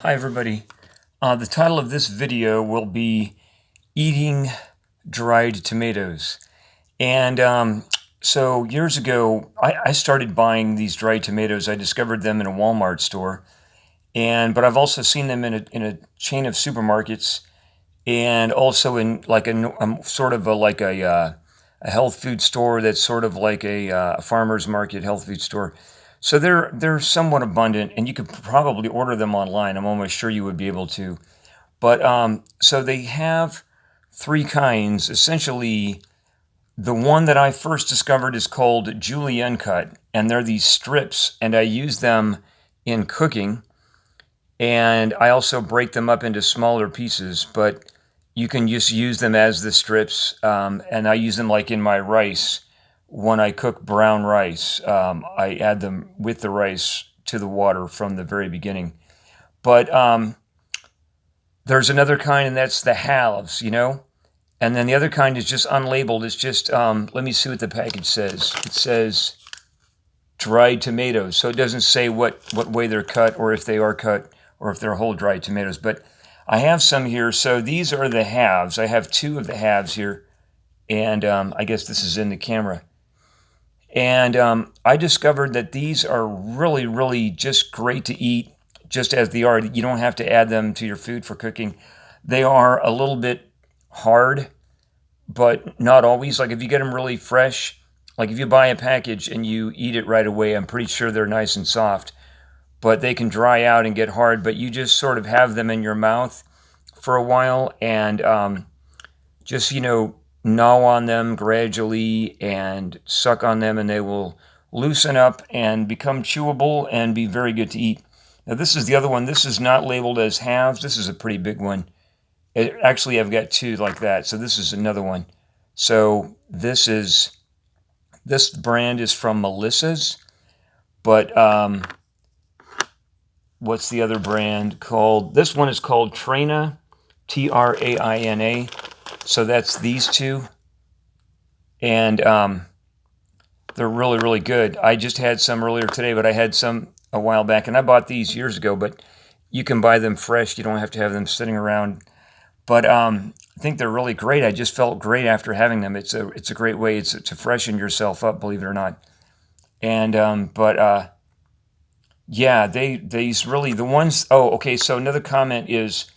Hi everybody. The title of this video will be Eating Dried Tomatoes. And so years ago, I started buying these dried tomatoes. I discovered them in a Walmart store. But I've also seen them in a chain of supermarkets, and also in like a sort of a health food store that's sort of like a farmer's market health food store. So they're somewhat abundant, and you could probably order them online. I'm almost sure you would be able to. But so they have three kinds. Essentially, the one that I first discovered is called julienne cut, and they're these strips, and I use them in cooking. And I also break them up into smaller pieces, but you can just use them as the strips. And I use them like in my rice. When I cook brown rice, I add them with the rice to the water from the very beginning. But there's another kind, and that's the halves. And then the other kind is just unlabeled. It's just, let me see what the package says. It says dried tomatoes. So it doesn't say what way they're cut, or if they are cut, or if they're whole dried tomatoes. But I have some here. So these are the halves. I have two of the halves here. And I guess this is in the camera. And I discovered that these are really, really just great to eat just as they are. You don't have to add them to your food for cooking. They are a little bit hard, but not always. Like if you get them really fresh, like if you buy a package and you eat it right away, I'm pretty sure they're nice and soft. But they can dry out and get hard, but you just sort of have them in your mouth for a while and just, gnaw on them gradually and suck on them, and they will loosen up and become chewable and be very good to eat. Now, this is the other one. This is not labeled as halves. This is a pretty big one. Actually, I've got two like that, so this is another one. So this brand is from Melissa's, but what's the other brand called? This one is called Traina, Traina. So that's these two, and they're really, really good. I just had some earlier today, but I had some a while back, and I bought these years ago, but you can buy them fresh. You don't have to have them sitting around. But I think they're really great. I just felt great after having them. It's a great way to freshen yourself up, believe it or not. And yeah, these really the ones. Oh, okay. So another comment is,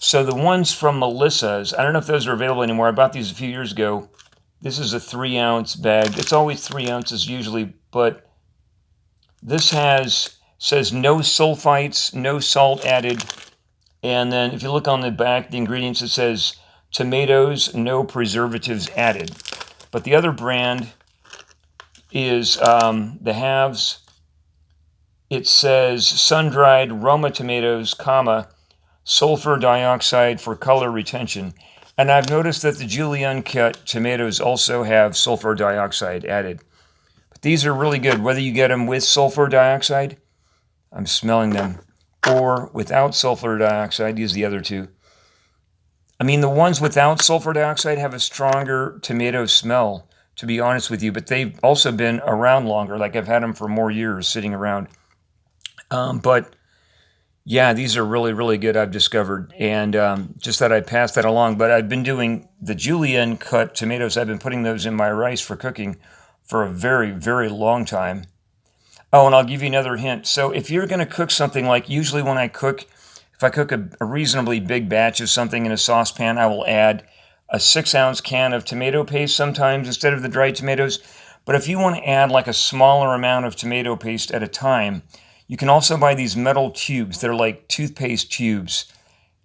so the ones from Melissa's, I don't know if those are available anymore. I bought these a few years ago. This is a 3-ounce bag. It's always 3 ounces usually, but this says no sulfites, no salt added. And then if you look on the back, the ingredients, it says tomatoes, no preservatives added. But the other brand is the halves. It says sun-dried Roma tomatoes, sulfur dioxide for color retention. And I've noticed that the julienne cut tomatoes also have sulfur dioxide added. But these are really good, whether you get them with sulfur dioxide, I'm smelling them, or without sulfur dioxide. Use the other two. I mean, the ones without sulfur dioxide have a stronger tomato smell, to be honest with you, but they've also been around longer. Like I've had them for more years sitting around. But yeah, these are really, really good, I've discovered. And just that I passed that along. But I've been doing the julienne cut tomatoes. I've been putting those in my rice for cooking for a very, very long time. Oh, and I'll give you another hint. So if you're going to cook something, like usually when I cook, if I cook a reasonably big batch of something in a saucepan, I will add a 6-ounce can of tomato paste sometimes instead of the dried tomatoes. But if you want to add like a smaller amount of tomato paste at a time, you can also buy these metal tubes. They're like toothpaste tubes.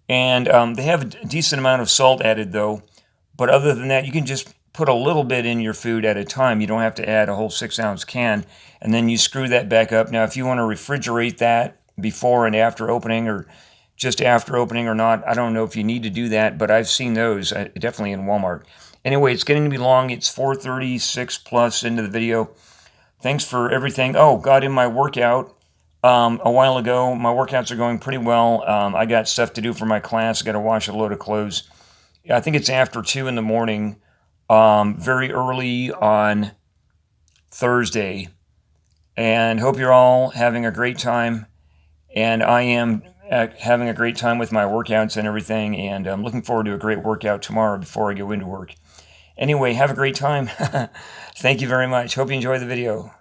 And they have a decent amount of salt added, though. But other than that, you can just put a little bit in your food at a time. You don't have to add a whole 6-ounce can. And then you screw that back up. Now, if you want to refrigerate that before and after opening, or just after opening or not, I don't know if you need to do that, but I've seen those definitely in Walmart. Anyway, it's getting to be long. It's 4:36 plus into the video. Thanks for everything. Oh, got in my workout a while ago. My workouts are going pretty well. I got stuff to do for my class. I got to wash a load of clothes. I think it's after 2 in the morning, very early on Thursday. And hope you're all having a great time. And I am having a great time with my workouts and everything, and I'm looking forward to a great workout tomorrow before I go into work. Anyway, have a great time. Thank you very much. Hope you enjoy the video.